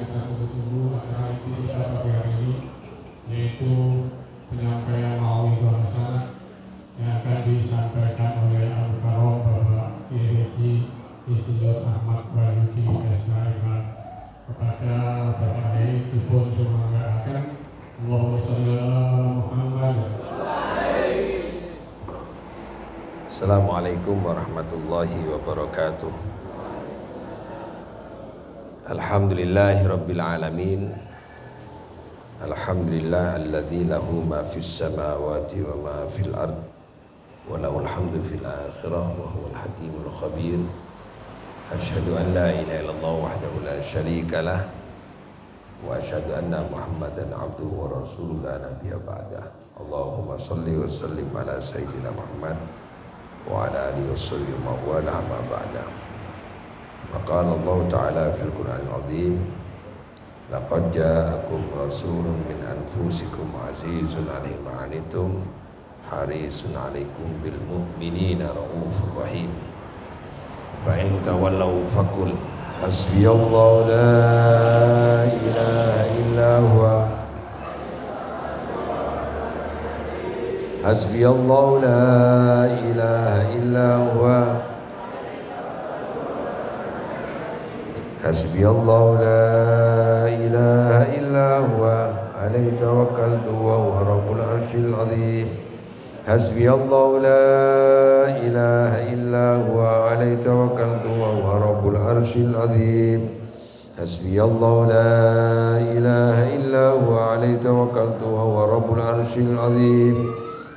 kita tunggu-tunggu acara inti kita pagi hari ini, yaitu penyampaian maulid bahasa yang akan disampaikan oleh Abu Karom Bapak Kiai Insinyur Ahmad Bayyuki SHM. Kepada Bapak Kiai dipun sumanggahaken Allahumma sholli ala Muhammad. Assalamualaikum warahmatullahi wabarakatuh. Alhamdulillahi rabbil alamin. Alhamdulillah alladzi lahu ma fis samawati wa ma fil ard wa lahul hamdu fil akhirah wa huwal hakimul khabir. Asyhadu an la ilaha illallah wahdahu la syarika lah wa asyhadu anna Muhammadan abduhu wa rasuluhu la nabiyya ba'dah. Allahumma shalli wa sallim ala sayyidina Muhammad wa ala alihi washabihi wa wala ma ba'da. Maqala Allah Ta'ala fil Qur'anil Azim, laqad ja'akum rasulun min anfusikum azizun 'alaihi ma 'anittum harisun 'alaikum bil mu'minina raufur rahim. Fa in tawallaw faqul hasbiyallahu la ilaha illa huwa hasbiyallahu la ilaha illa huwa hasbiyallahu la ilaha illa huwa alaihi tawakkaltu wa huwa rabbul arsyil azim. Hasbiyallahu la ilaha illa huwa alaihi tawakkaltu wa huwa rabbul arsyil azim. Hasbiyallahu la ilaha illa huwa alaihi tawakkaltu wa huwa rabbul arsyil azim.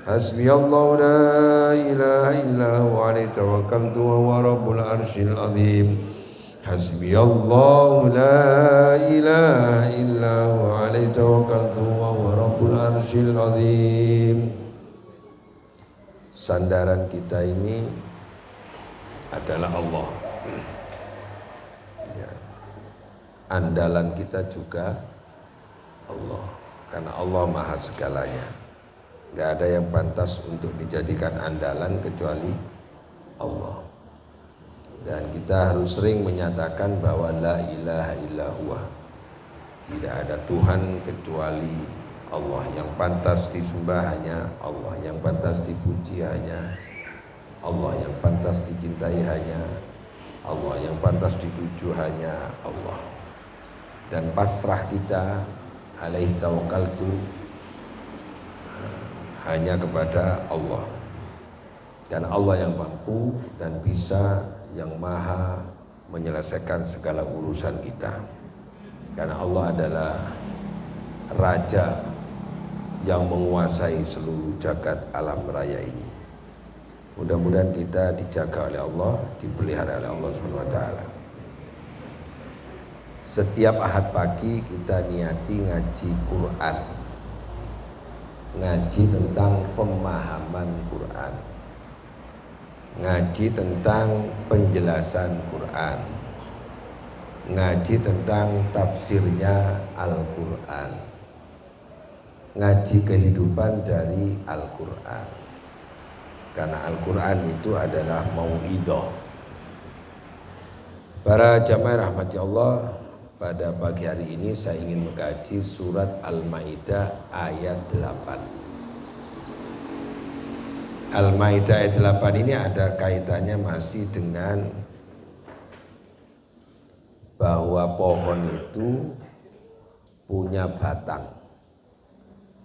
Hasbiyallahu la ilaha illa huwa alaihi tawakkaltu wa huwa rabbul arsyil azim. Hasbiyallahu la ilaha illa huwa alaihi tawakkaltu wa huwa rabbul arsyil azim. Sandaran kita ini adalah Allah. Ya. Andalan kita juga Allah, karena Allah maha segalanya. Gak ada yang pantas untuk dijadikan andalan kecuali Allah. Dan kita harus sering menyatakan bahwa la ilaha illa huwa, tidak ada Tuhan kecuali Allah. Yang pantas disembah hanya Allah, yang pantas dipuji hanya Allah, yang pantas dicintai hanya Allah, yang pantas dituju hanya Allah. Dan pasrah kita alaihi tawakkaltu hanya kepada Allah. Dan Allah yang mampu dan bisa, yang maha menyelesaikan segala urusan kita. Karena Allah adalah Raja yang menguasai seluruh jagat alam raya ini. Mudah-mudahan kita dijaga oleh Allah, dipelihara oleh Allah SWT. Setiap Ahad pagi kita niati ngaji Quran, ngaji tentang pemahaman Quran, ngaji tentang penjelasan Quran, ngaji tentang tafsirnya Al-Quran, ngaji kehidupan dari Al-Quran. Karena Al-Quran itu adalah mau'idhah. Para jamaah rahmati Allah, pada pagi hari ini saya ingin mengkaji surat Al-Maidah ayat 8. Al-Maidah ayat 8 ini ada kaitannya masih dengan bahwa pohon itu punya batang,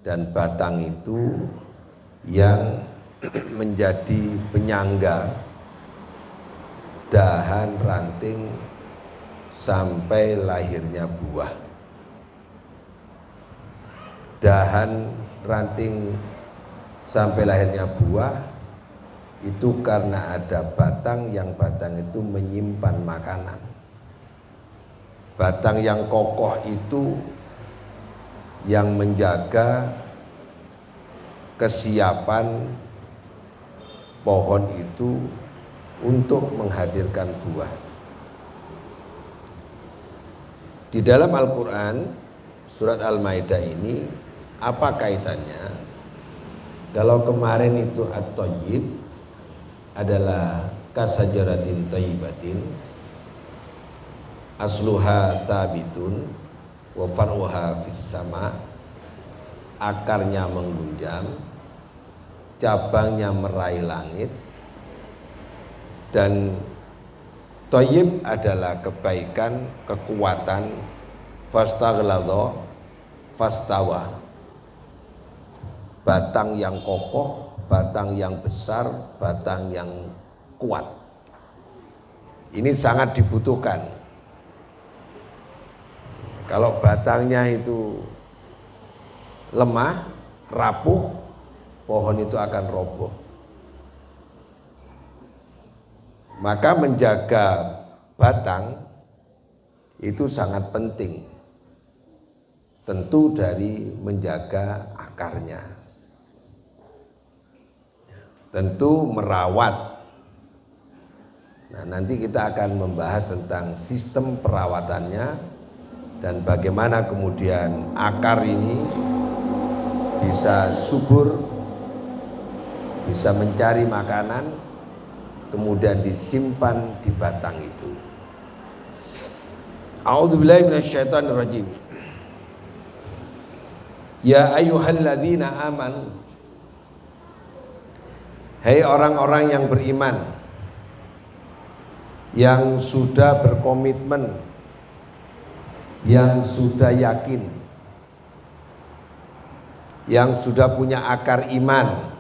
dan batang itu yang menjadi penyangga dahan ranting sampai lahirnya buah. Dahan ranting sampai lahirnya buah itu karena ada batang, yang batang itu menyimpan makanan. Batang yang kokoh itu yang menjaga kesiapan pohon itu untuk menghadirkan buah. Di dalam Al-Quran surat Al-Maidah ini apa kaitannya? Kalau kemarin itu at-thayyib adalah kasajaratin thayyibatin asluha tabitun wa far'uha fis sama, akarnya menggunjang, cabangnya meraih langit, dan thayyib adalah kebaikan, kekuatan, fastaghladha fastawa, batang yang kokoh, batang yang besar, batang yang kuat. Ini sangat dibutuhkan. Kalau batangnya itu lemah, rapuh, pohon itu akan roboh. Maka menjaga batang itu sangat penting. Tentu dari menjaga akarnya. Tentu merawat. Nah, nanti kita akan membahas tentang sistem perawatannya dan bagaimana kemudian akar ini bisa subur, bisa mencari makanan, kemudian disimpan di batang itu. A'udzubillahi minasyaitonirrajim. Ya ayyuhalladzina amanu, hai orang-orang yang beriman, yang sudah berkomitmen, yang sudah yakin, yang sudah punya akar iman,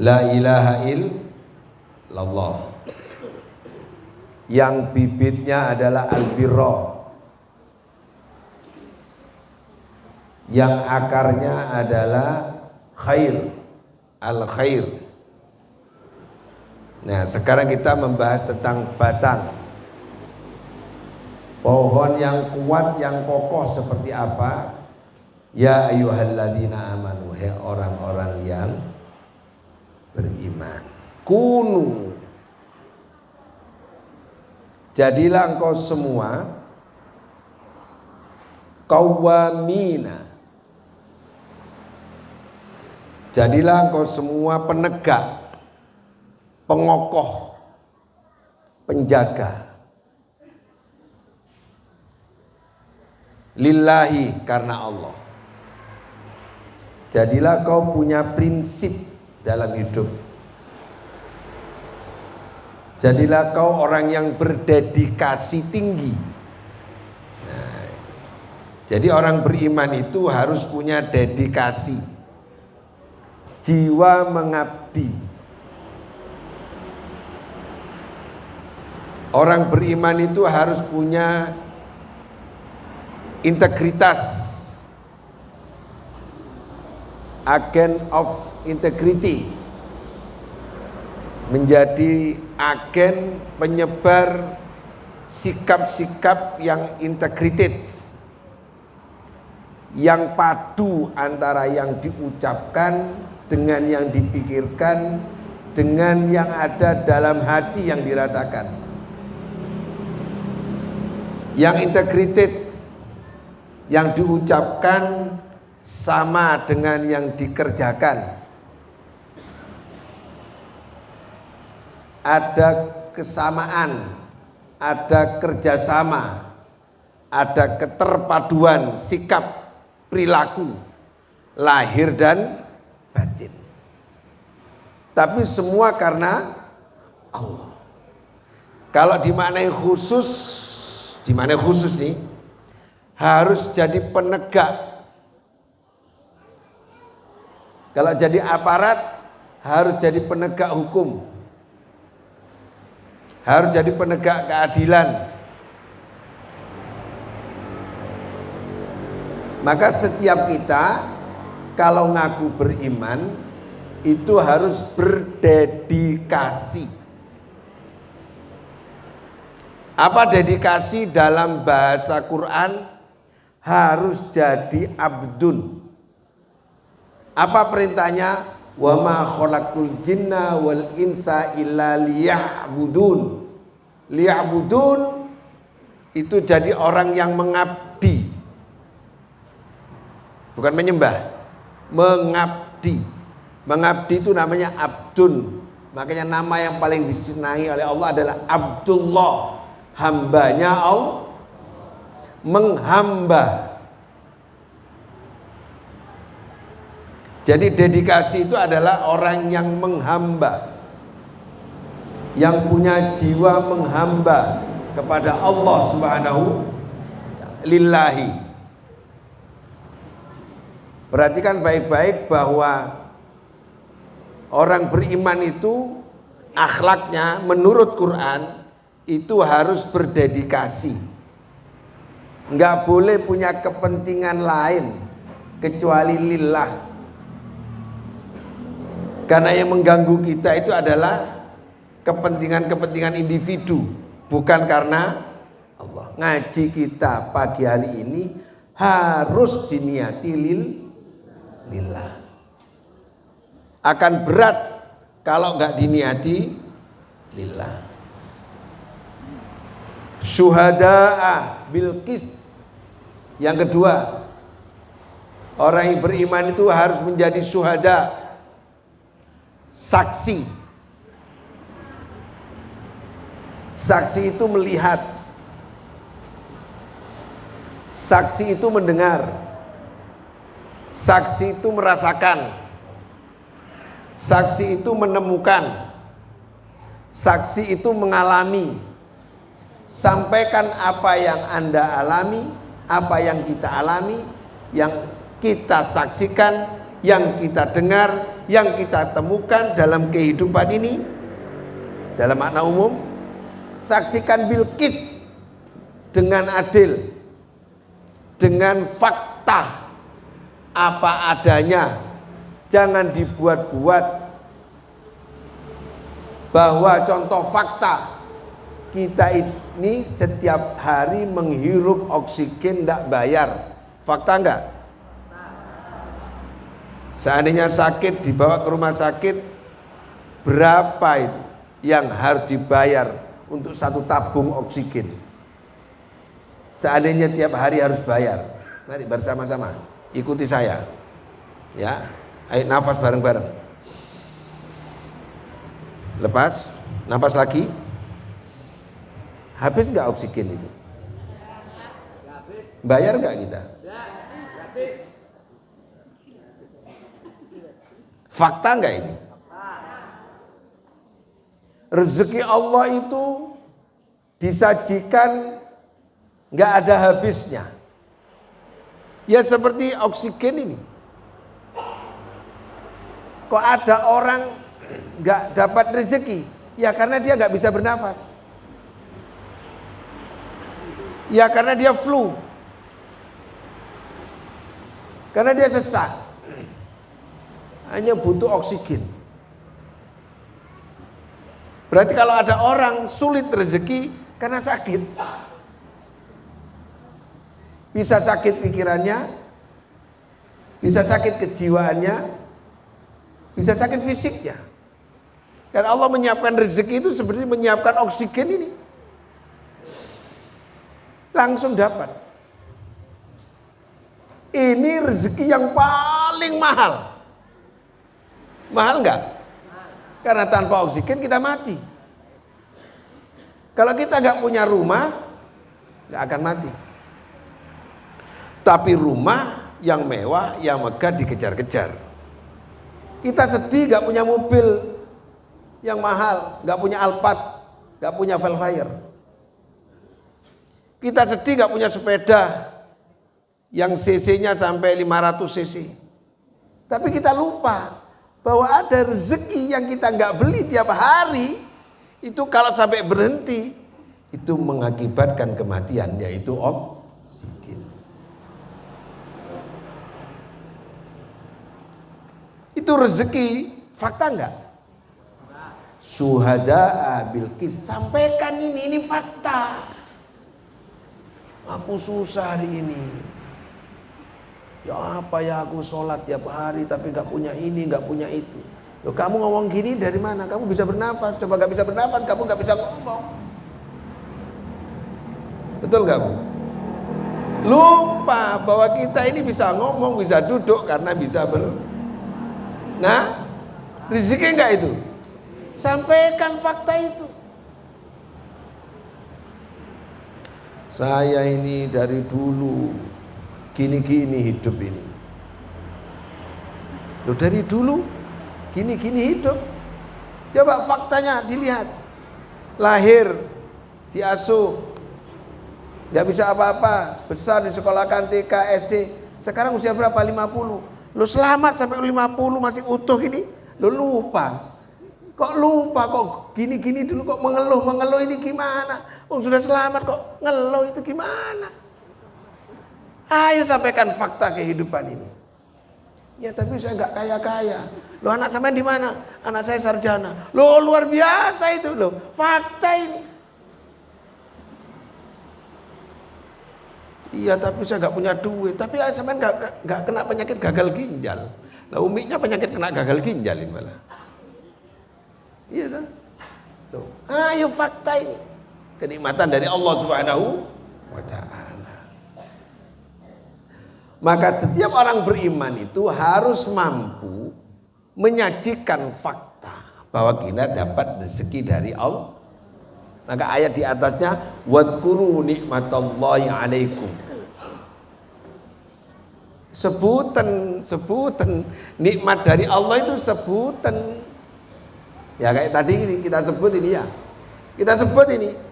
la ilaha illallah, yang bibitnya adalah al-birra, yang akarnya adalah khair, al-khair. Nah, sekarang kita membahas tentang batang. Pohon yang kuat, yang kokoh seperti apa? Ya ayyuhalladzina amanu, hai orang-orang yang beriman. Kunu, jadilah engkau semua qawwamina, jadilah engkau semua penegak, pengokoh, penjaga lillahi, karena Allah. Jadilah kau punya prinsip dalam hidup. Jadilah kau orang yang berdedikasi tinggi. Nah, jadi orang beriman itu harus punya dedikasi, jiwa mengabdi. Orang beriman itu harus punya integritas, agent of integrity, menjadi agen penyebar sikap-sikap yang integrated, yang padu antara yang diucapkan dengan yang dipikirkan, dengan yang ada dalam hati yang dirasakan. Yang integrated, yang diucapkan sama dengan yang dikerjakan. Ada kesamaan, ada kerjasama, ada keterpaduan sikap, perilaku, lahir dan batin. Tapi semua karena Allah. Kalau dimaknai khusus, dimaknai khusus nih, harus jadi penegak. Kalau jadi aparat, harus jadi penegak hukum, harus jadi penegak keadilan. Maka setiap kita kalau ngaku beriman itu harus berdedikasi. Apa dedikasi dalam bahasa Quran? Harus jadi abdun. Apa perintahnya? Wa ma khalaqul jinna wal insa illa liya'budun. Liya'budun itu jadi orang yang mengabdi. Bukan menyembah, mengabdi. Mengabdi itu namanya abdun. Makanya nama yang paling disenangi oleh Allah adalah Abdullah, hambanya Allah. menghamba. Jadi dedikasi itu adalah orang yang menghamba, yang punya jiwa menghamba kepada Allah Subhanahu lillahi. Perhatikan baik-baik bahwa orang beriman itu akhlaknya menurut Quran itu harus berdedikasi. Enggak boleh punya kepentingan lain kecuali lillah. Karena yang mengganggu kita itu adalah kepentingan-kepentingan individu, bukan karena Allah. Ngaji kita pagi hari ini harus diniati lillah. Akan berat kalau nggak diniati lillah. Syuhada'a bil qist. Yang kedua, orang yang beriman itu harus menjadi syuhada, saksi. Saksi itu melihat, saksi itu mendengar, saksi itu merasakan, saksi itu menemukan, saksi itu mengalami. Sampaikan apa yang Anda alami, apa yang kita alami, yang kita saksikan, yang kita dengar, yang kita temukan dalam kehidupan ini. Dalam makna umum, saksikan bil qist, dengan adil, dengan fakta, apa adanya. Jangan dibuat-buat. Bahwa contoh fakta, kita ini setiap hari menghirup oksigen tidak bayar. Fakta enggak? Seandainya sakit dibawa ke rumah sakit, berapa itu yang harus dibayar untuk satu tabung oksigen? Seandainya tiap hari harus bayar. Mari bersama-sama ikuti saya. Ya, ayo nafas bareng-bareng. Lepas, nafas lagi. Habis enggak oksigen itu? Bayar enggak kita? Fakta enggak ini? Rezeki Allah itu disajikan enggak ada habisnya. Ya seperti oksigen ini. Kok ada orang enggak dapat rezeki? Ya karena dia enggak bisa bernafas. Ya karena dia flu. Karena dia sesak. Hanya butuh oksigen. Berarti kalau ada orang sulit rezeki karena sakit. Bisa sakit pikirannya, bisa sakit kejiwaannya, bisa sakit fisiknya. Dan Allah menyiapkan rezeki itu sebenarnya menyiapkan oksigen ini. Langsung dapat. Ini rezeki yang paling mahal. Mahal enggak? Karena tanpa oksigen kita mati. Kalau kita enggak punya rumah, enggak akan mati. Tapi rumah yang mewah, yang megah dikejar-kejar. Kita sedih enggak punya mobil yang mahal, enggak punya Alphard, enggak punya Velfire. Kita sedih enggak punya sepeda yang cc-nya sampai 500 cc. Tapi kita lupa bahwa ada rezeki yang kita nggak beli tiap hari, itu kalau sampai berhenti itu mengakibatkan kematian, yaitu oksigen. Itu rezeki, fakta nggak? Syuhada'a bil qist, sampaikan ini fakta. Aku susah hari ini. Ya apa ya aku sholat tiap hari tapi gak punya ini, gak punya itu. Loh, kamu ngomong gini dari mana? Kamu bisa bernafas. Coba gak bisa bernafas, kamu gak bisa ngomong. Betul gak Bu? Lupa bahwa kita ini bisa ngomong, bisa duduk karena bisa Nah, rezeki enggak itu? Sampaikan fakta itu. Saya ini dari dulu gini-gini hidup ini. Loh, dari dulu gini-gini hidup. Coba faktanya dilihat. Lahir, diasuh, nggak bisa apa-apa, besar di sekolah TK, SD. Sekarang usia berapa? 50. Lo selamat sampai 50 masih utuh gini. Lo lupa. Kok lupa, kok gini-gini dulu, kok mengeluh ini gimana? Oh, sudah selamat kok ngeluh itu gimana? Ayo sampaikan fakta kehidupan ini. Ya tapi saya nggak kaya-kaya. Lo anak sampean di mana? Anak saya sarjana. Lo luar biasa itu lo. Fakta ini. Iya tapi saya nggak punya duit. Tapi sampean nggak kena penyakit gagal ginjal. Nah umiknya penyakit kena gagal ginjal ini malah. Iya kan? Tuh. Ayo fakta ini. Kenikmatan dari Allah Subhanahu wa ta'ala. Maka setiap orang beriman itu harus mampu menyajikan fakta bahwa kita dapat rezeki dari Allah. Maka ayat di atasnya wadhkuru nikmatallahi alaikum. Sebutan nikmat dari Allah itu sebutan. Ya kayak tadi kita sebut ini ya. Kita sebut ini.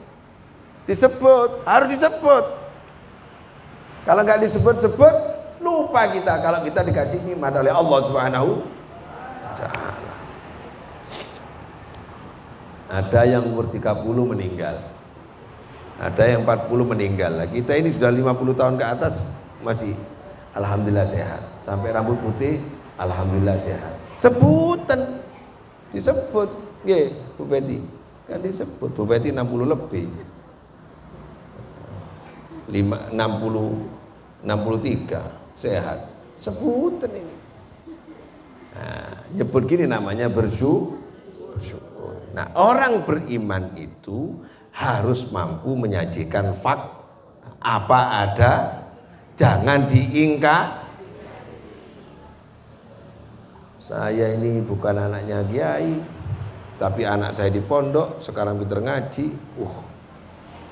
Disebut, harus disebut. Kalau nggak disebut-sebut, lupa kita kalau kita dikasih nikmat oleh Allah Subhanahu wa ta'ala. Ada yang umur 30 meninggal. Ada yang 40 meninggal. Nah, kita ini sudah 50 tahun ke atas masih alhamdulillah sehat. Sampai rambut putih alhamdulillah sehat. Sebutan disebut, ya Bu Betty kan disebut, Bu Betty 60 lebih, 63 sehat, sebutan ini. Nah, nyebut gini namanya bersyukur. Nah orang beriman itu harus mampu menyajikan fakta apa ada, jangan diingkar. Saya ini bukan anaknya kiai, tapi anak saya di pondok sekarang pinter ngaji.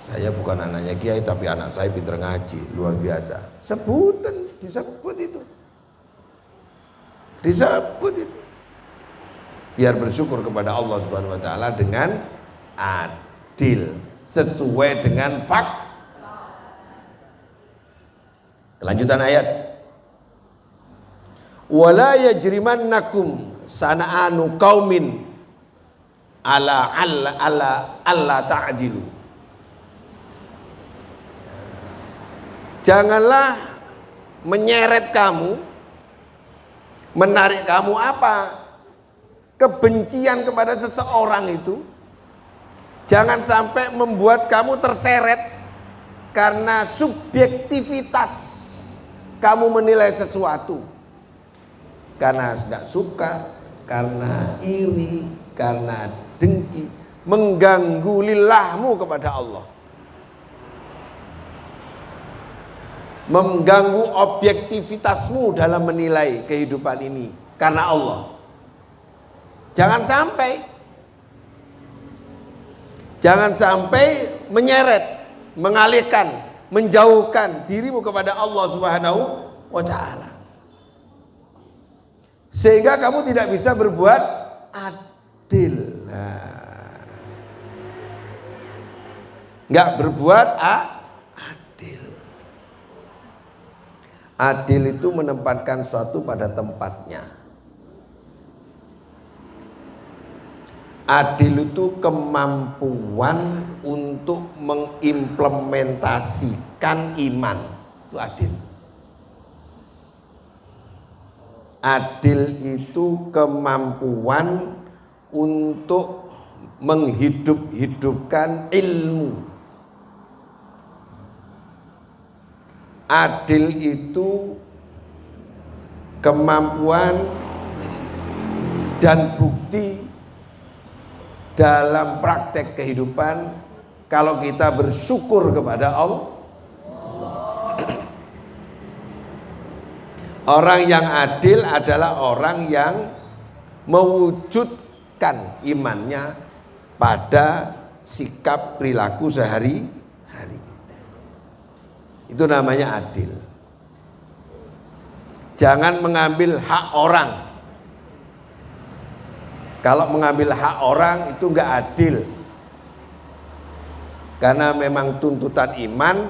Saya bukan anaknya kiai, tapi anak saya pinter ngaji, luar biasa. Sebutan, disebut itu, disebut itu. Biar bersyukur kepada Allah Subhanahu Wa Taala dengan adil, sesuai dengan fakta. Kelanjutan ayat. Wala yajrimannakum sana'anu qaumin ala ta'jilu. Janganlah menyeret kamu, menarik kamu apa? Kebencian kepada seseorang itu jangan sampai membuat kamu terseret karena subjektivitas kamu menilai sesuatu. Karena tidak suka, karena iri, karena dengki, mengganggu lillahmu kepada Allah, mengganggu objektivitasmu dalam menilai kehidupan ini karena Allah. Jangan sampai menyeret, mengalihkan, menjauhkan dirimu kepada Allah Subhanahu wa ta'ala, sehingga kamu tidak bisa berbuat adil. Nggak berbuat adil. Adil itu menempatkan suatu pada tempatnya. Adil itu kemampuan untuk mengimplementasikan iman. Itu adil. Adil itu kemampuan untuk menghidup-hidupkan ilmu. Adil itu kemampuan dan bukti dalam praktek kehidupan kalau kita bersyukur kepada Allah. Orang yang adil adalah orang yang mewujudkan imannya pada sikap perilaku sehari-hari. Itu namanya adil. Jangan mengambil hak orang. Kalau mengambil hak orang itu enggak adil. Karena memang tuntutan iman,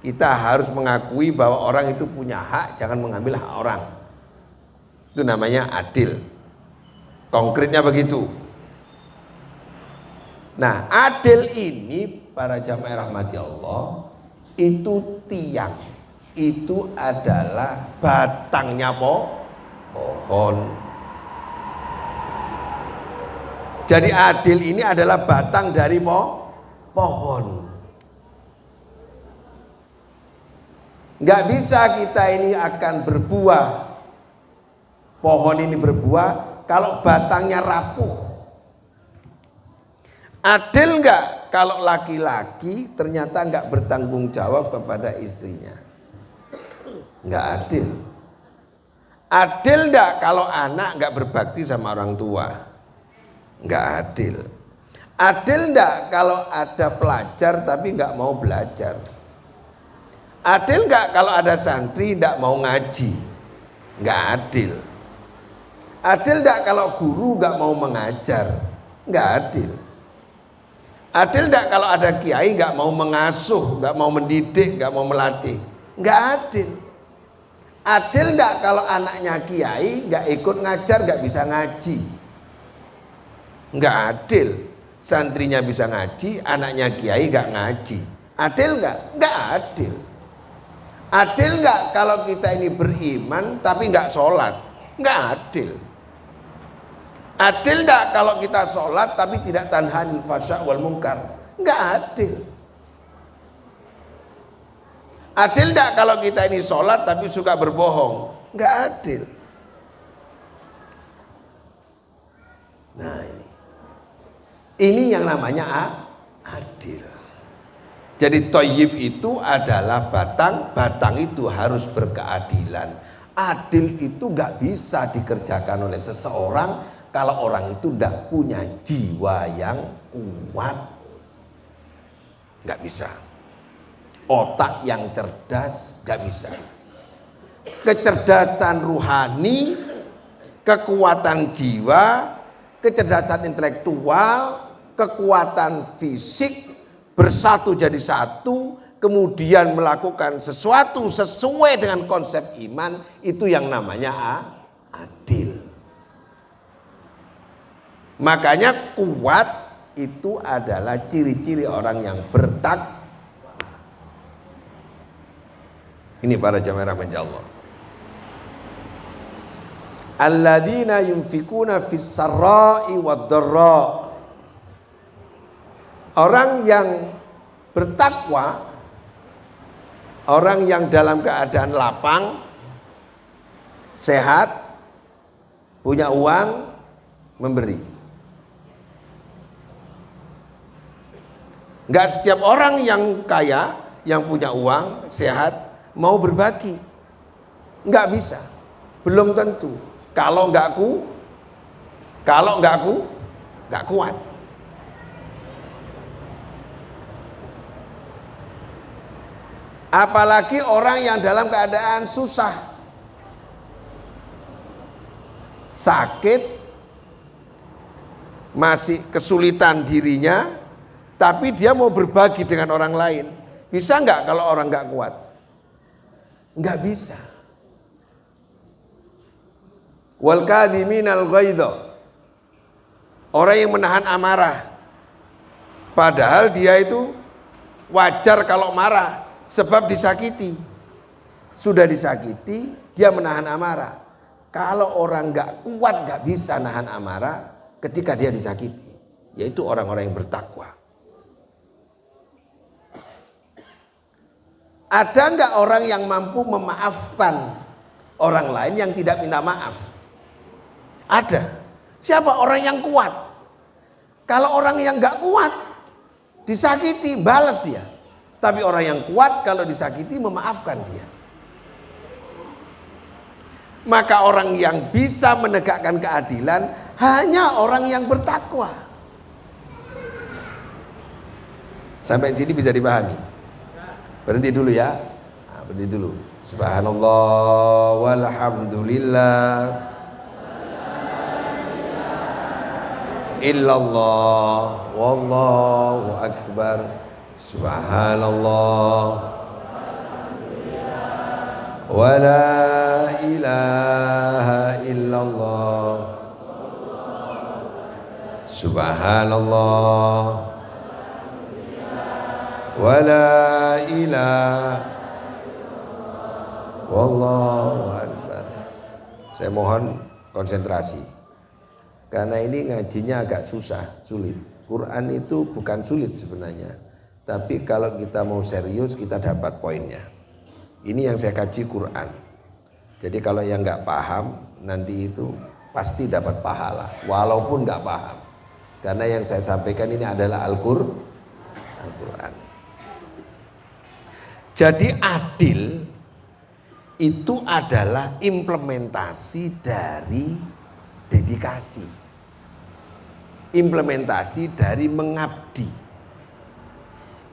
kita harus mengakui bahwa orang itu punya hak, jangan mengambil hak orang. Itu namanya adil. Konkretnya begitu. Nah, adil ini para jamaah rahmati Allah, itu tiang, itu adalah batangnya pohon. Jadi adil ini adalah batang dari pohon. Nggak bisa kita ini akan berbuah, pohon ini berbuah kalau batangnya rapuh. Adil nggak kalau laki-laki ternyata nggak bertanggung jawab kepada istrinya? Nggak adil. Adil nggak kalau anak nggak berbakti sama orang tua? Nggak adil. Adil nggak kalau ada pelajar tapi nggak mau belajar? Adil nggak kalau ada santri nggak mau ngaji? Nggak adil. Adil nggak kalau guru nggak mau mengajar? Nggak adil. Adil nggak kalau ada kiai nggak mau mengasuh, nggak mau mendidik, nggak mau melatih? Nggak adil. Adil nggak kalau anaknya kiai nggak ikut ngajar, nggak bisa ngaji? Nggak adil. Santrinya bisa ngaji, anaknya kiai nggak ngaji. Adil nggak? Nggak adil. Adil nggak kalau kita ini beriman tapi nggak sholat? Nggak adil. Adil nggak kalau kita sholat tapi tidak tanhanil fasya wal munkar? Nggak adil. Adil nggak kalau kita ini sholat tapi suka berbohong? Nggak adil. Nah ini yang namanya adil. Jadi thayyib itu adalah batang, batang itu harus berkeadilan. Adil itu nggak bisa dikerjakan oleh seseorang kalau orang itu tidak punya jiwa yang kuat. Nggak bisa. Otak yang cerdas nggak bisa. Kecerdasan ruhani, kekuatan jiwa, kecerdasan intelektual, kekuatan fisik bersatu jadi satu, kemudian melakukan sesuatu sesuai dengan konsep iman, itu yang namanya adil. Makanya kuat itu adalah ciri-ciri orang yang bertakwa. Ini para jamaah rahmati Allah. Alladzina yunfikuna fis sarra'i wad dharra. Orang yang bertakwa, orang yang dalam keadaan lapang, sehat, punya uang, memberi. Enggak setiap orang yang kaya, yang punya uang, sehat, mau berbagi. Enggak bisa. Belum tentu. Kalau enggak kuat. Apalagi orang yang dalam keadaan susah, sakit, masih kesulitan dirinya, tapi dia mau berbagi dengan orang lain. Bisa nggak kalau orang nggak kuat? Nggak bisa. Wal kadhiminal ghaidha, orang yang menahan amarah, padahal dia itu wajar kalau marah. Sebab disakiti, sudah disakiti, dia menahan amarah. Kalau orang nggak kuat, nggak bisa nahan amarah ketika dia disakiti, yaitu orang-orang yang bertakwa. Ada nggak orang yang mampu memaafkan orang lain yang tidak minta maaf? Ada. Siapa orang yang kuat? Kalau orang yang nggak kuat, disakiti, balas dia. Tapi orang yang kuat kalau disakiti memaafkan dia. Maka orang yang bisa menegakkan keadilan hanya orang yang bertakwa. Sampai sini bisa dipahami? Berhenti dulu ya. Berdiri dulu. Subhanallah walhamdulillah illallah wallahu akbar. Subhanallah wa la ilaha illallah. Subhanallah wa la ilaha wallahu akbar. Saya mohon konsentrasi karena ini ngajinya agak susah, sulit. Quran itu bukan sulit sebenarnya, tapi kalau kita mau serius kita dapat poinnya. Ini yang saya kaji Quran. Jadi kalau yang nggak paham nanti itu pasti dapat pahala walaupun nggak paham. Karena yang saya sampaikan ini adalah Al-Quran. Jadi adil itu adalah implementasi dari dedikasi, implementasi dari mengabdi,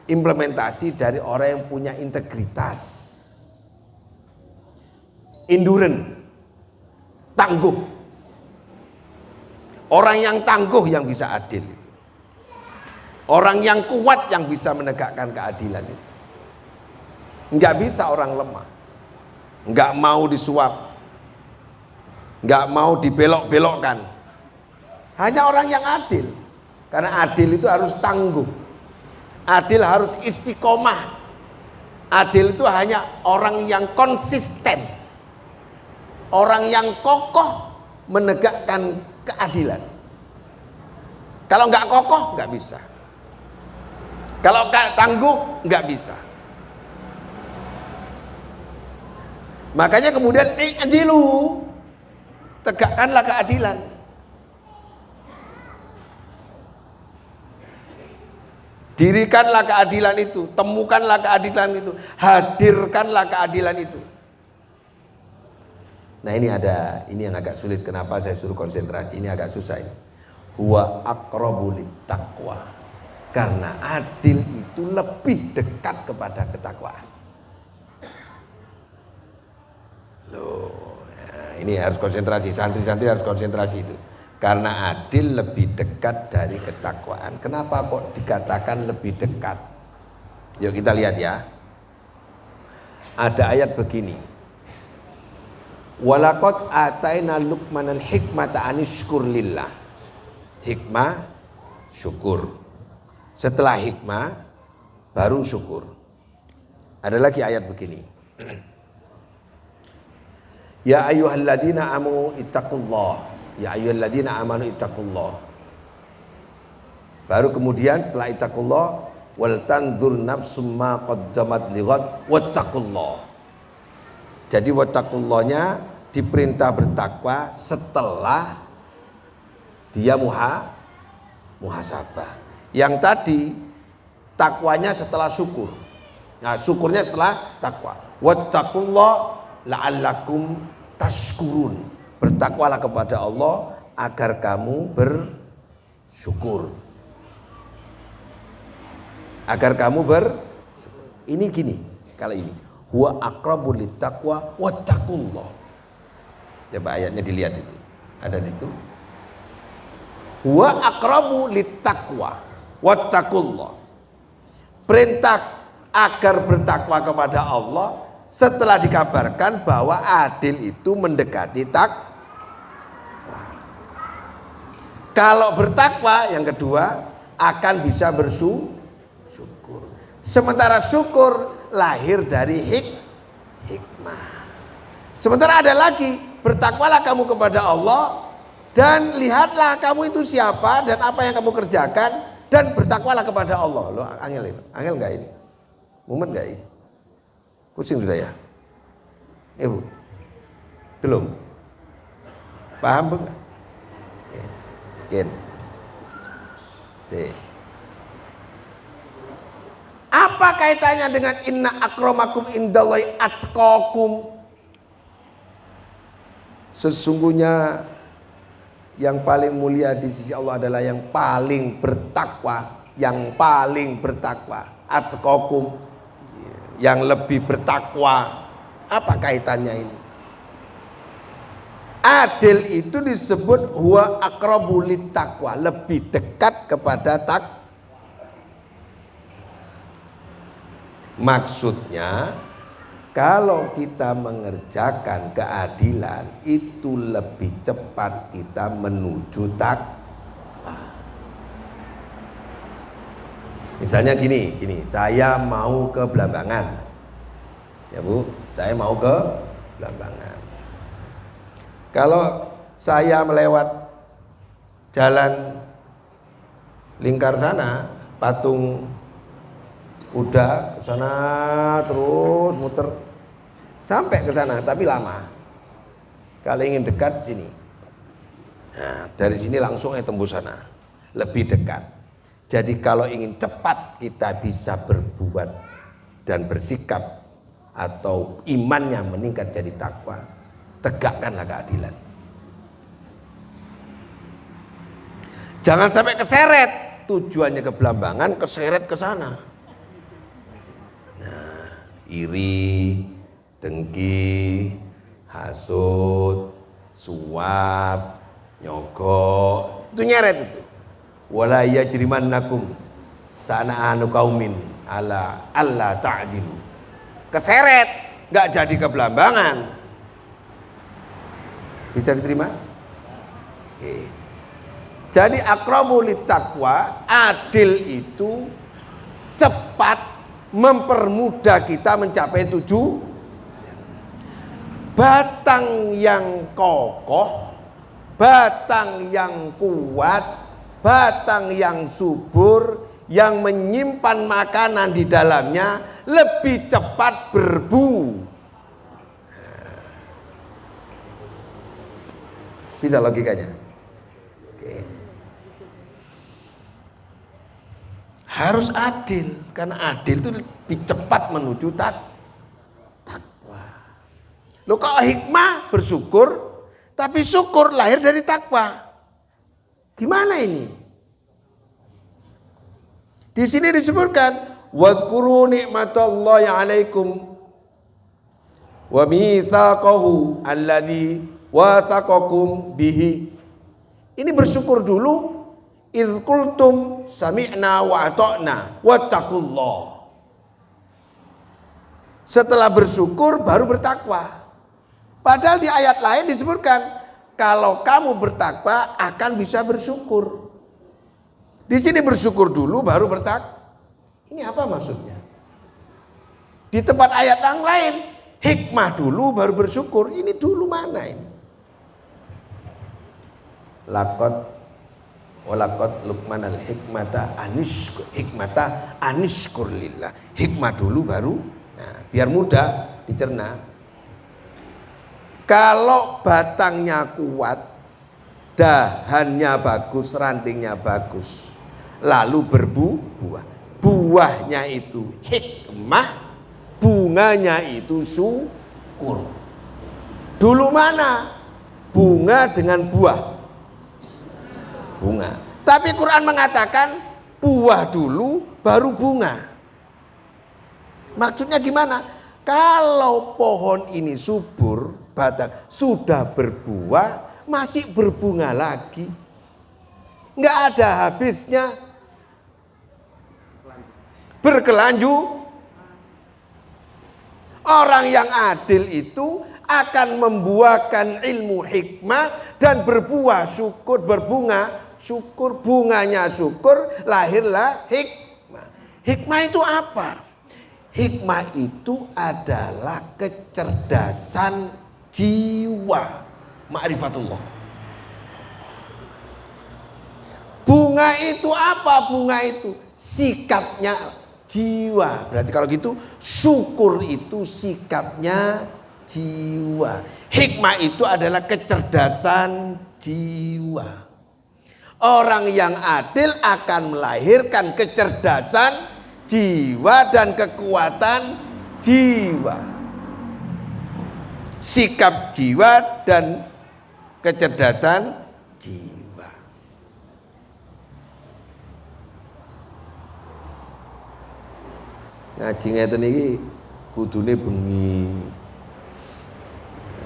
implementasi dari orang yang punya integritas, endurance, tangguh. Orang yang tangguh yang bisa adil itu. Orang yang kuat yang bisa menegakkan keadilan itu. Enggak bisa orang lemah, enggak mau disuap, enggak mau dibelok-belokkan. Hanya orang yang adil. Karena adil itu harus tangguh, adil harus istiqomah, adil itu hanya orang yang konsisten, orang yang kokoh menegakkan keadilan. Kalau enggak kokoh enggak bisa, kalau enggak tangguh enggak bisa. Makanya kemudian i'dilu, tegakkanlah keadilan. Dirikanlah keadilan itu, temukanlah keadilan itu, hadirkanlah keadilan itu. Nah ini yang agak sulit. Kenapa saya suruh konsentrasi? Ini agak susah ini. Huwa aqrabu littaqwa. Karena adil itu lebih dekat kepada ketakwaan. Loh, ya, ini harus konsentrasi, santri-santri harus konsentrasi itu. Karena adil lebih dekat dari ketakwaan. Kenapa kok dikatakan lebih dekat? Yuk kita lihat ya. Ada ayat begini. Walaqad ataina Luqmanal hikmata anishkur lillah. Hikmah, syukur. Setelah hikmah, baru syukur. Ada lagi ayat begini. Ya ayyuhalladzina amanu ittaqullah. Ya ayyuhalladzina amanu ittaqullah. Baru kemudian setelah ittaqullah, wal tanzur nafsum ma qaddamat lighad wattaqullah. Jadi wattaqullahnya diperintah bertakwa setelah dia muhasabah. Yang tadi takwanya setelah syukur. Nah, syukurnya setelah takwa. Wattaqullah la'allakum tashkurun. Bertakwalah kepada Allah agar kamu bersyukur. Agar kamu ini gini, kalau ini huwa aqrabu littaqwa wattaqullah. Coba ayatnya dilihat itu. Ada di situ. Huwa aqrabu littaqwa wattaqullah. Perintah agar bertakwa kepada Allah setelah dikabarkan bahwa adil itu mendekati takwa. Kalau bertakwa yang kedua akan bisa bersyukur. Sementara syukur lahir dari hikmah. Sementara ada lagi, bertakwalah kamu kepada Allah dan lihatlah kamu itu siapa dan apa yang kamu kerjakan dan bertakwalah kepada Allah. Loh, angel ini, angel enggak ini? Mumet enggak ini? Pusing sudah ya? Ibu? Belum? Paham enggak? Ken. Apa kaitannya dengan inna akramakum indallahi atqakum? Sesungguhnya yang paling mulia di sisi Allah adalah yang paling bertakwa, yang paling bertakwa. Atqakum. yang lebih bertakwa. Apa kaitannya ini? Adil itu disebut huwa aqrabu littaqwa, lebih dekat kepada Maksudnya kalau kita mengerjakan keadilan itu lebih cepat kita menuju takwa. Misalnya gini, saya mau ke Blambangan. Ya Bu, saya mau ke Blambangan. Kalau saya melewat jalan lingkar sana, patung kuda ke sana terus muter sampai ke sana, tapi lama. Kalau ingin dekat sini, nah, dari sini langsung tembus sana, lebih dekat. Jadi kalau ingin cepat kita bisa berbuat dan bersikap atau imannya meningkat jadi takwa, tegakkanlah keadilan. Jangan sampai keseret, tujuannya ke Blambangan, keseret ke sana. Nah, iri, dengki, hasud, suap, nyogok, itu nyeret itu. Wala yajrimannakum sana'anu qaumin ala alla ta'dilu. Keseret, nggak jadi ke Blambangan. Bisa diterima? Oke. Jadi aqrabu littaqwa, adil itu cepat mempermudah kita mencapai tujuan. Batang yang kokoh, batang yang kuat, batang yang subur, yang menyimpan makanan di dalamnya lebih cepat berbuah. Bisa logikanya? Oke. Harus adil, karena adil itu lebih cepat menuju takwa. Loh, kalau hikmah bersyukur, tapi syukur lahir dari takwa. Gimana ini? Di sini disebutkan wadhkuru ni'matallahi 'alaikum wa mitsaqahu alladzi wathaqakum bihi. Ini bersyukur dulu. Idz qultum sami'na wa ata'na wattaqullah. Setelah bersyukur baru bertakwa. Padahal di ayat lain disebutkan kalau kamu bertakwa akan bisa bersyukur. Di sini bersyukur dulu baru bertakwa. Ini apa maksudnya? Di tempat ayat yang lain hikmah dulu baru bersyukur. Ini dulu mana ini? Walaqad luqmanal hikmata anishkur lillah. Hikmah dulu baru. Nah, biar mudah dicerna. Kalau batangnya kuat, dahannya bagus, rantingnya bagus, lalu berbuah. Buahnya itu hikmah, bunganya itu syukur. Dulu mana? Bunga dengan buah. Bunga. Tapi Quran mengatakan buah dulu baru bunga. Maksudnya gimana? Kalau pohon ini subur, batang sudah berbuah, masih berbunga lagi, nggak ada habisnya, berkelanjutan. Orang yang adil itu akan membuahkan ilmu hikmah dan berbuah syukur, berbunga syukur, bunganya syukur, lahirlah hikmah. Hikmah itu apa? Hikmah itu adalah kecerdasan jiwa, ma'rifatullah. Bunga itu apa? Bunga itu sikapnya jiwa. Berarti kalau gitu syukur itu sikapnya jiwa. Hikmah itu adalah kecerdasan jiwa. Orang yang adil akan melahirkan kecerdasan jiwa dan kekuatan jiwa. Sikap jiwa dan kecerdasan jiwa. Ngaji ngeten iki kudune bengi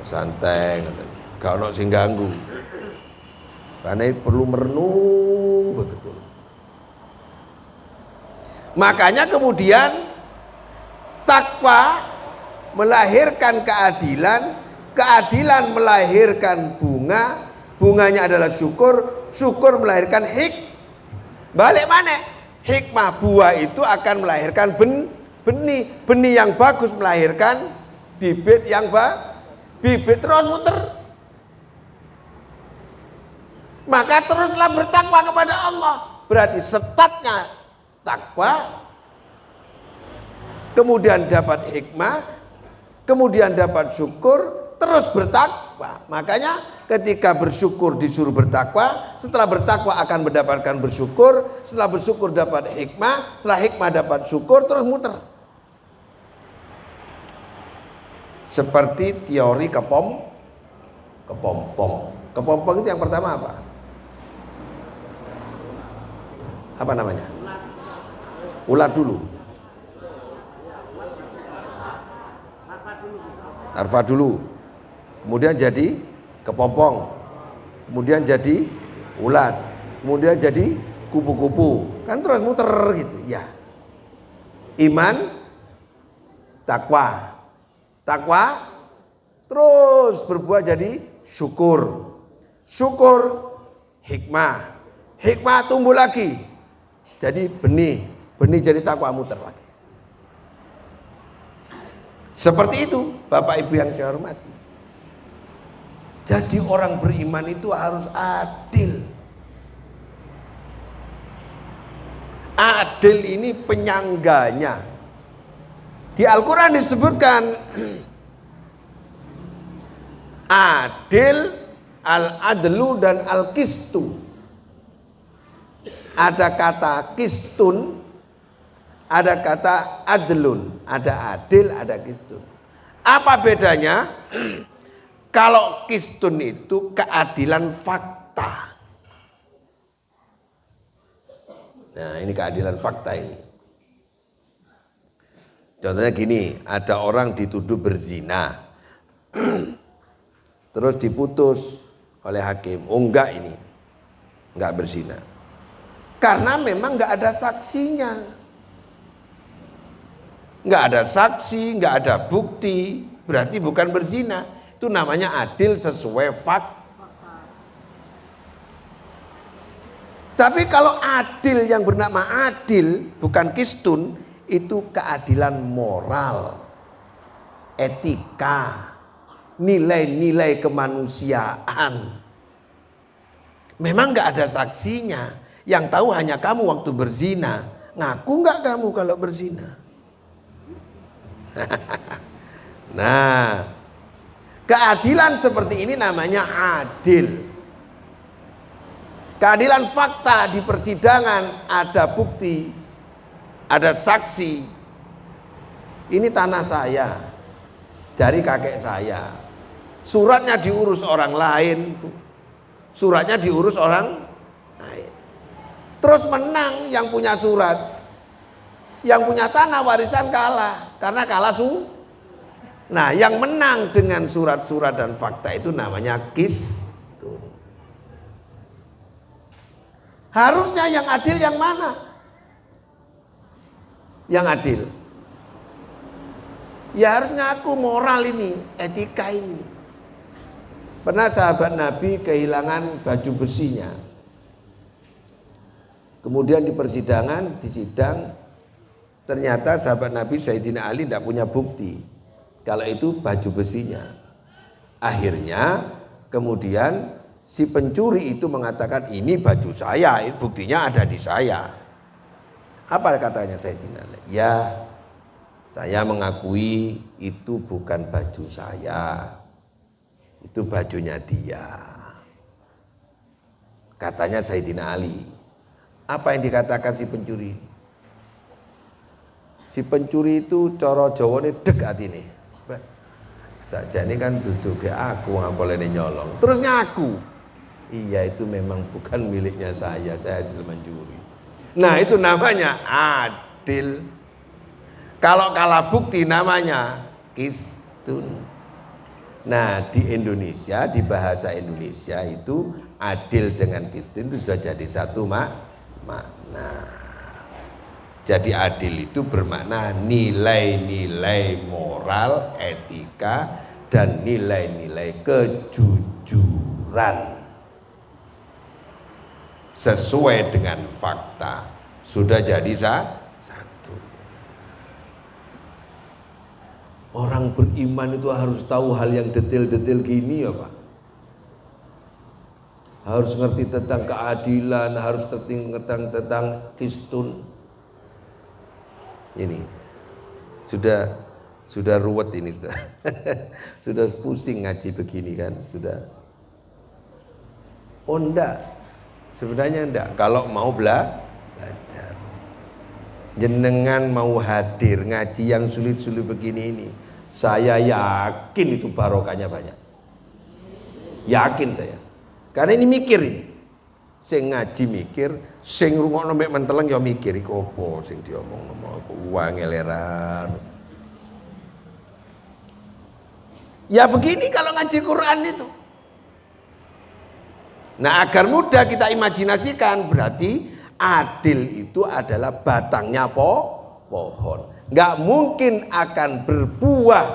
santai, gak ono sing ganggu. Karena perlu merenung betul. Makanya kemudian takwa melahirkan keadilan, keadilan melahirkan bunga, bunganya adalah syukur, syukur melahirkan balik mana? Hikmah, buah itu akan melahirkan benih, benih yang bagus melahirkan bibit yang bibit, terus muter. Maka teruslah bertakwa kepada Allah. Berarti setatnya takwa, kemudian dapat hikmah, kemudian dapat syukur, terus bertakwa. Makanya ketika bersyukur disuruh bertakwa, setelah bertakwa akan mendapatkan bersyukur, setelah bersyukur dapat hikmah, setelah hikmah dapat syukur, terus muter. Seperti teori kepompong. Kepompong itu yang pertama apa? Apa namanya? Ulat dulu. Larva dulu. Kemudian jadi kepompong. Kemudian jadi ulat. Kemudian jadi kupu-kupu. Kan terus muter gitu. Ya. Iman, takwa. Takwa terus berbuah jadi syukur. Syukur, hikmah. Hikmah tumbuh lagi. Jadi benih. Benih jadi takwa, muter lagi. Seperti itu Bapak Ibu yang saya hormati. Jadi orang beriman itu harus adil. Adil ini penyangganya. Di Al-Quran disebutkan adil, al-adlu dan al-kistu. Ada kata kistun, ada kata adlun, ada adil, ada kistun. Apa bedanya? Kalau kistun itu keadilan fakta. Nah, ini keadilan fakta ini. Contohnya gini, ada orang dituduh berzina, terus diputus oleh hakim, oh enggak ini, enggak berzina. Karena memang enggak ada saksinya. Enggak ada saksi, enggak ada bukti, berarti bukan berzina. Itu namanya adil sesuai fakta. Tapi kalau adil yang bernama adil, bukan kistun, itu keadilan moral, etika, nilai-nilai kemanusiaan. Memang gak ada saksinya, yang tahu hanya kamu waktu berzina. Ngaku gak kamu kalau berzina? Nah, keadilan seperti ini namanya adil. Keadilan fakta di persidangan, ada bukti, ada saksi. Ini tanah saya, dari kakek saya. Suratnya diurus orang lain, suratnya diurus orang lain. Terus menang yang punya surat, yang punya tanah warisan kalah, karena kalah Nah, yang menang dengan surat-surat dan fakta itu namanya kistun. Harusnya yang adil yang mana? Yang adil. Ya harus ngaku moral ini, etika ini. Pernah sahabat Nabi kehilangan baju besinya. Kemudian di persidangan, di sidang, ternyata sahabat Nabi Sayyidina Ali tidak punya bukti kalau itu baju besinya. Akhirnya kemudian si pencuri itu mengatakan ini baju saya, buktinya ada di saya. Apa katanya Sayyidina Ali? Ya, saya mengakui itu bukan baju saya, itu bajunya dia. Katanya Sayyidina Ali. Apa yang dikatakan si pencuri? Si pencuri itu coro Jawane deg atine. Sajane kan duduk ke aku ngapolene nyolong. Terus ngaku. Iya itu memang bukan miliknya saya hasil mencuri. Nah itu namanya adil. Kalau kalah bukti namanya qistun. Nah, di Indonesia, di bahasa Indonesia itu adil dengan qistun itu sudah jadi satu makna. Jadi adil itu bermakna nilai-nilai moral, etika, dan nilai-nilai kejujuran sesuai dengan fakta. Sudah jadi satu. Orang beriman itu harus tahu hal yang detail-detail gini ya Pak. Harus ngerti tentang keadilan, harus ngerti tentang qistun. Ini sudah ruwet ini sudah. Sudah pusing ngaji begini kan, sudah. Oh enggak. Sebenarnya enggak. Kalau mau belajar. Jenengan mau hadir ngaji yang sulit-sulit begini ini, saya yakin itu barokahnya banyak. Yakin saya. Karena ini mikir ini. Sing ngaji mikir, sing ngrungokno mek menteleng ya mikir iku apa sing diomongno apa wangeleran. Ya begini kalau ngaji Quran itu. Nah, agar mudah kita imajinasikan, berarti adil itu adalah batangnya pohon. Nggak mungkin akan berbuah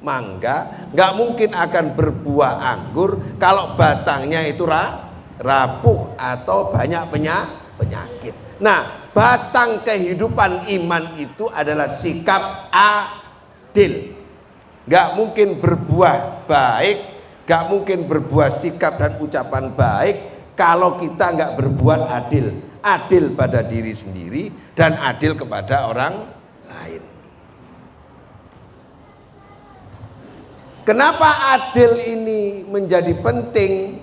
mangga, nggak mungkin akan berbuah anggur kalau batangnya itu rapuh atau banyak penyakit. Nah, batang kehidupan iman itu adalah sikap adil. Nggak mungkin berbuah baik, nggak mungkin berbuah sikap dan ucapan baik kalau kita nggak berbuat adil. Adil pada diri sendiri dan adil kepada orang lain. Kenapa adil ini menjadi penting?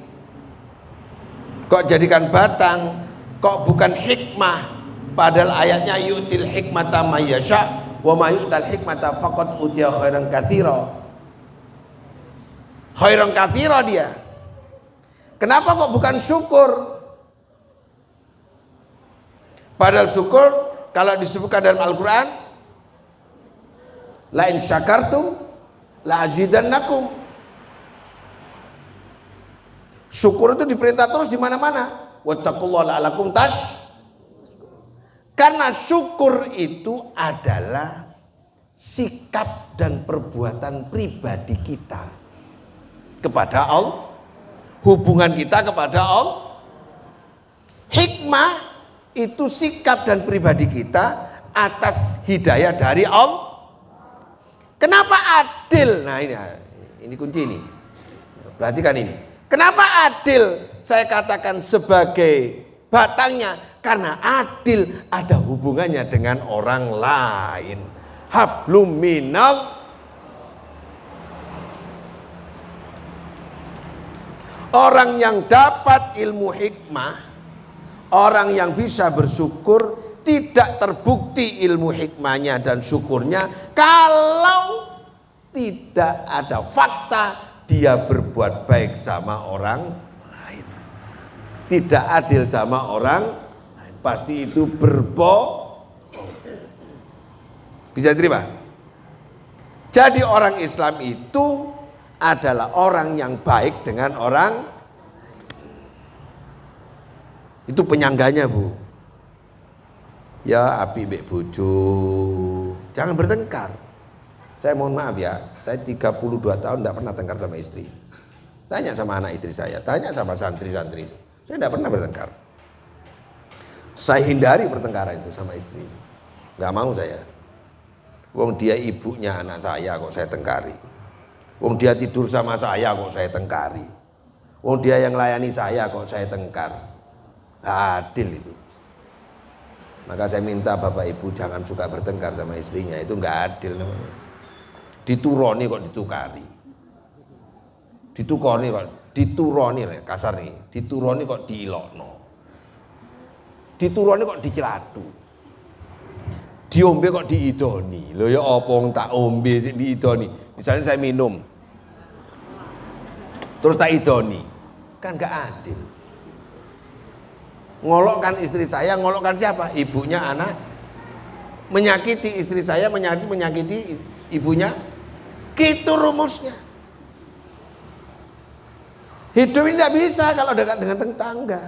Kok jadikan batang? Kok bukan hikmah? Padahal ayatnya yu'til hikmata may yasha wa may yu'tal hikmata faqad utiya khairan katsira. Khairan katsira dia. Kenapa kok bukan syukur? Padahal syukur kalau disebutkan dalam Al-Quran, la in syakartum la azidannakum. Syukur itu diperintah terus di mana-mana. Wattaqullaha la'allakum Karena syukur itu adalah sikap dan perbuatan pribadi kita kepada Allah, hubungan kita kepada Allah. Hikmah itu sikap dan pribadi kita atas hidayah dari Allah. Kenapa adil? Nah ini kunci ini. Perhatikan ini. Kenapa adil saya katakan sebagai batangnya? Karena adil ada hubungannya dengan orang lain. Hablum minal. Orang yang dapat ilmu hikmah, orang yang bisa bersyukur, tidak terbukti ilmu hikmahnya dan syukurnya kalau tidak ada fakta dia berbuat baik sama orang lain, tidak adil sama orang lain, pasti itu bisa terima. Jadi orang Islam itu adalah orang yang baik dengan orang. Itu penyangganya Bu. Ya api mbek bojo. Jangan bertengkar. Saya mohon maaf ya, saya 32 tahun tidak pernah tengkar sama istri. Tanya sama anak istri saya, tanya sama santri-santri. Saya tidak pernah bertengkar. Saya hindari pertengkaran itu sama istri. Nggak mau saya. Wong dia ibunya anak saya kok saya tengkari. Wong dia tidur sama saya kok saya tengkari. Wong dia yang layani saya kok saya tengkar. Adil itu. Maka saya minta Bapak Ibu jangan suka bertengkar sama istrinya, itu nggak adil namanya. Dituroni kok ditukari. Ditukoni kok dituroni lah kasar nih. Dituroni kok diilokno. Dituroni kok dicilatu. Diombe kok diidoni. Lho ya apa wong tak ombe sik diidoni. Misalnya saya minum. Terus tak idoni. Kan nggak adil. Ngolokkan istri saya, ngolokkan siapa? Ibunya anak menyakiti istri saya, menyakiti ibunya. Gitu rumusnya. Hidup ini tidak bisa kalau dekat dengan tetangga.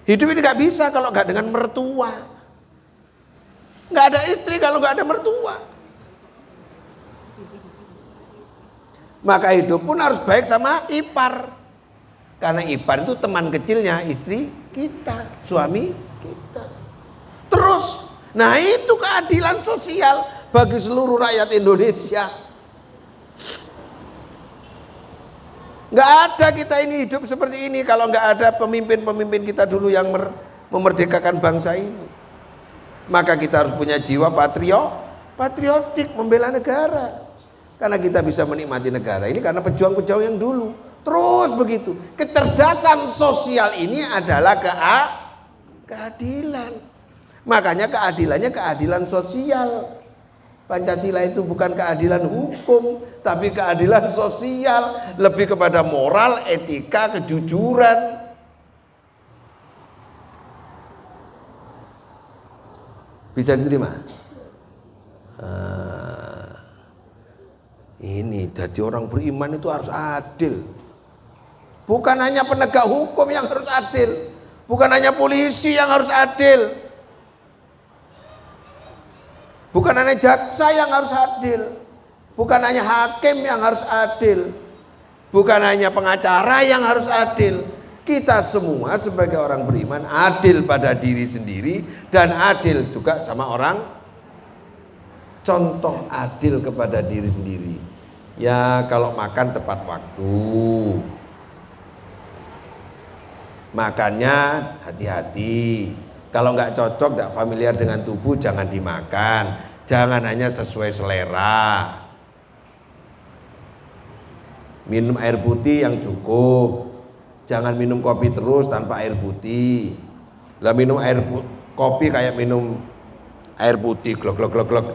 Hidup ini nggak bisa kalau nggak dengan mertua. Nggak ada istri kalau nggak ada mertua. Maka hidup pun harus baik sama ipar. Karena ipar itu teman kecilnya istri kita, suami kita. Terus, nah itu keadilan sosial bagi seluruh rakyat Indonesia. Nggak ada kita ini hidup seperti ini kalau nggak ada pemimpin-pemimpin kita dulu yang memerdekakan bangsa ini. Maka kita harus punya jiwa patriotik, membela negara. Karena kita bisa menikmati negara ini karena pejuang-pejuang yang dulu. Terus begitu. Kecerdasan sosial ini adalah keadilan. Makanya keadilannya keadilan sosial. Pancasila itu bukan keadilan hukum, tapi keadilan sosial, lebih kepada moral, etika, kejujuran. Bisa diterima? Ini jadi orang beriman itu harus adil. Bukan hanya penegak hukum yang harus adil, bukan hanya polisi yang harus adil, bukan hanya jaksa yang harus adil, bukan hanya hakim yang harus adil, bukan hanya pengacara yang harus adil. Kita semua sebagai orang beriman adil pada diri sendiri dan adil juga sama orang. Contoh adil kepada diri sendiri. Ya kalau makan tepat waktu. Makannya hati-hati. Kalau nggak cocok, nggak familiar dengan tubuh, jangan dimakan. Jangan hanya sesuai selera. Minum air putih yang cukup. Jangan minum kopi terus tanpa air putih. Lah minum kopi kayak minum air putih, glok glok glok glok.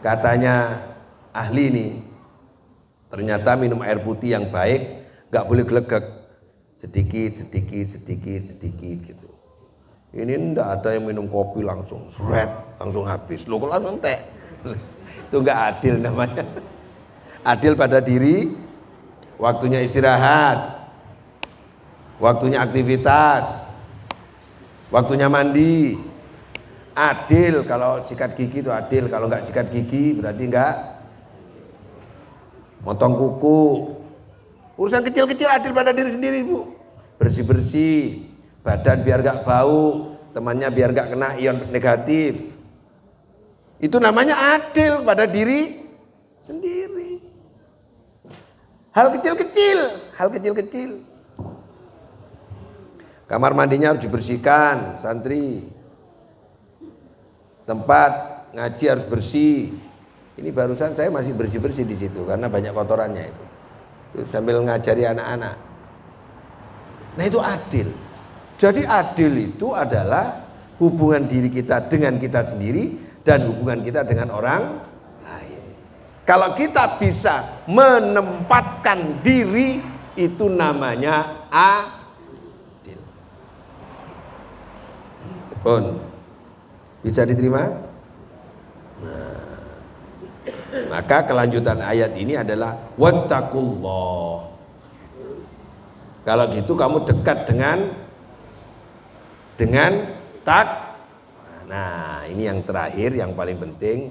Katanya ahli nih, ternyata minum air putih yang baik nggak boleh glegek, sedikit gitu. Ini ndak ada yang minum kopi langsung langsung habis. Lo kok langsung teh? Itu nggak adil namanya. Adil pada diri, waktunya istirahat, waktunya aktivitas, waktunya mandi. Adil kalau sikat gigi itu adil, kalau nggak sikat gigi berarti nggak. Motong kuku, urusan kecil-kecil adil pada diri sendiri bu. Bersih-bersih, badan biar nggak bau, temannya biar nggak kena ion negatif. Itu namanya adil pada diri sendiri. Hal kecil-kecil. Kamar mandinya harus dibersihkan, santri. Tempat ngaji harus bersih. Ini barusan saya masih bersih-bersih di situ karena banyak kotorannya itu sambil ngajari anak-anak. Nah itu adil. Jadi adil itu adalah hubungan diri kita dengan kita sendiri dan hubungan kita dengan orang lain. Kalau kita bisa menempatkan diri, itu namanya adil. Pun bisa diterima? Nah, maka kelanjutan ayat ini adalah wattaqullah. Kalau gitu kamu dekat dengan tak. Nah, ini yang terakhir, yang paling penting.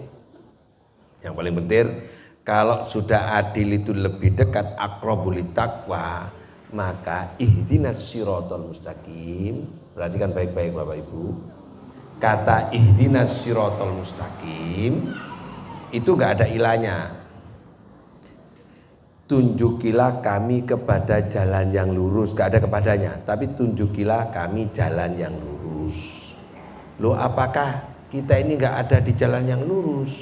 Kalau sudah adil itu lebih dekat, aqrabul taqwa, maka ihdinas siratal mustaqim. Perhatikan baik-baik Bapak Ibu. Kata ihdinas siratal mustaqim itu enggak ada ilahnya. Tunjukilah kami kepada jalan yang lurus, enggak ada kepadanya, tapi tunjukilah kami jalan yang lurus. Loh, apakah kita ini enggak ada di jalan yang lurus?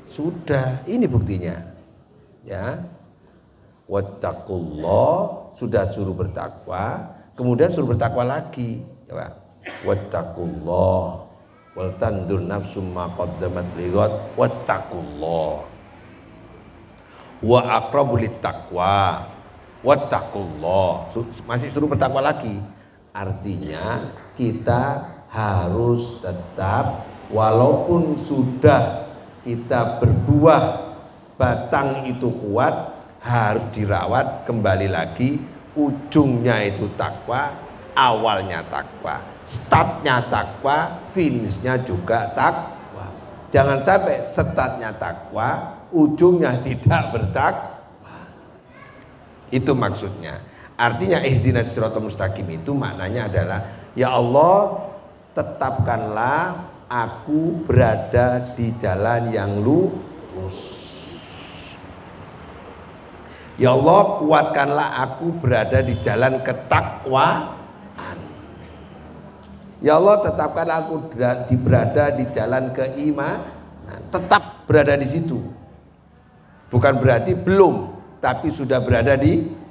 Sudah, ini buktinya. Ya. Wattaqullah, sudah suruh bertakwa, kemudian suruh bertakwa lagi. Coba. Wattaqullah wal tandur nafsum ma qaddamat lighad wattaqullah wa aqrabul taqwa wattaqullah. Masih suruh bertakwa lagi. Artinya kita harus tetap walaupun sudah kita berbuah batang itu kuat, harus dirawat kembali lagi. Ujungnya itu takwa, awalnya takwa, startnya takwa, finishnya juga takwa. Jangan sampai startnya takwa, ujungnya tidak bertakwa. Itu maksudnya. Artinya ihdinas siratal mustaqim itu maknanya adalah, ya Allah, tetapkanlah aku berada di jalan yang lurus. Ya Allah, kuatkanlah aku berada di jalan ketakwaan. Ya Allah, tetapkan aku berada di jalan keimanan. Tetap berada di situ. Bukan berarti belum, tapi sudah berada di.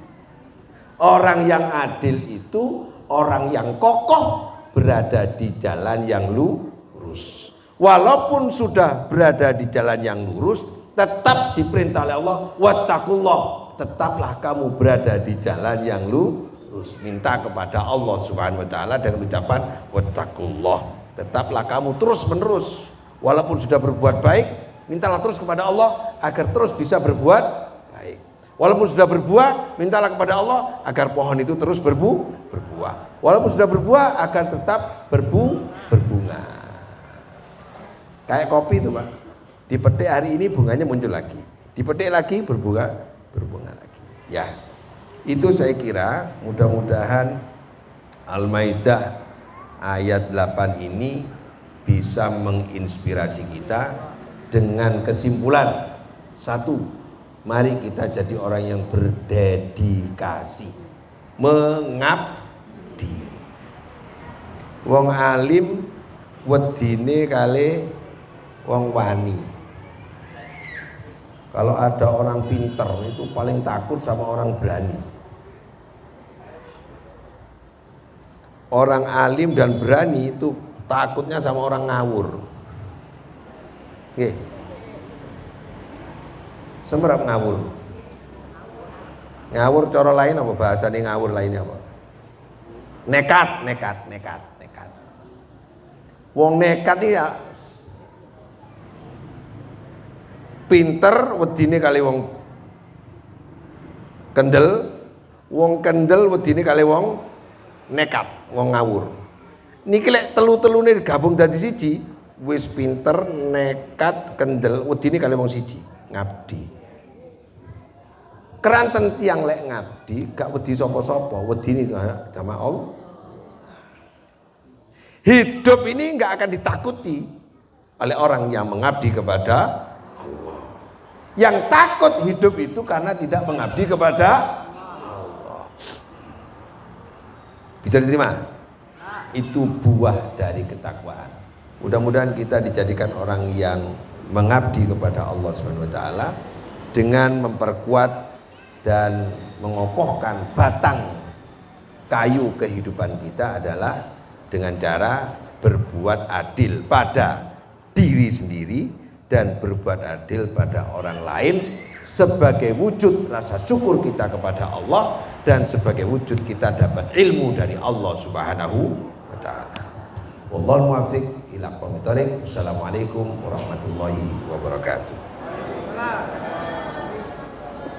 Orang yang adil itu orang yang kokoh berada di jalan yang lurus. Walaupun sudah berada di jalan yang lurus, tetap diperintah oleh Allah, wattaqullah, tetaplah kamu berada di jalan yang lurus. Minta kepada Allah Subhanahu wa taala dengan ucapan wattaqullah, tetaplah kamu terus menerus walaupun sudah berbuat baik, mintalah terus kepada Allah agar terus bisa berbuat baik. Walaupun sudah berbuah, mintalah kepada Allah agar pohon itu terus berbuah. Walaupun sudah berbuah, agar tetap berbunga. Kayak kopi itu, Pak. Dipetik hari ini bunganya muncul lagi. Dipetik lagi berbunga lagi. Ya. Itu saya kira mudah-mudahan Al-Maidah ayat 8 ini bisa menginspirasi kita dengan kesimpulan. Satu, mari kita jadi orang yang berdedikasi, mengabdi. Wong alim wedine kali wong wani. Kalau ada orang pinter itu paling takut sama orang berani. Orang alim dan berani itu takutnya sama orang ngawur. Oke. Semerap ngawur. Ngawur cara lain apa bahasane ngawur lainnya apa? Nekat. Wong nekat iki ya pinter wedine kali wong kendel, wong kendel wedine kali wong nekat, wong ngawur. Niki lek telu-telune digabung dadi siji, wis pinter, nekat, kendel, wedine kali wong siji, ngabdi. Keranten tiang lek ngabdi gak wedi sapa-sapa, wedine sama Allah. Hidup ini gak akan ditakuti oleh orang yang mengabdi kepada Allah. Yang takut hidup itu karena tidak mengabdi kepada Allah. Bisa diterima? Itu buah dari ketakwaan. Mudah-mudahan kita dijadikan orang yang mengabdi kepada Allah Subhanahu wa taala dengan memperkuat dan mengokohkan batang kayu kehidupan kita adalah dengan cara berbuat adil pada diri sendiri dan berbuat adil pada orang lain sebagai wujud rasa syukur kita kepada Allah dan sebagai wujud kita dapat ilmu dari Allah Subhanahu wa taala. Wallahu muwaffiq ila aqwamit thoriq. Assalamualaikum warahmatullahi wabarakatuh.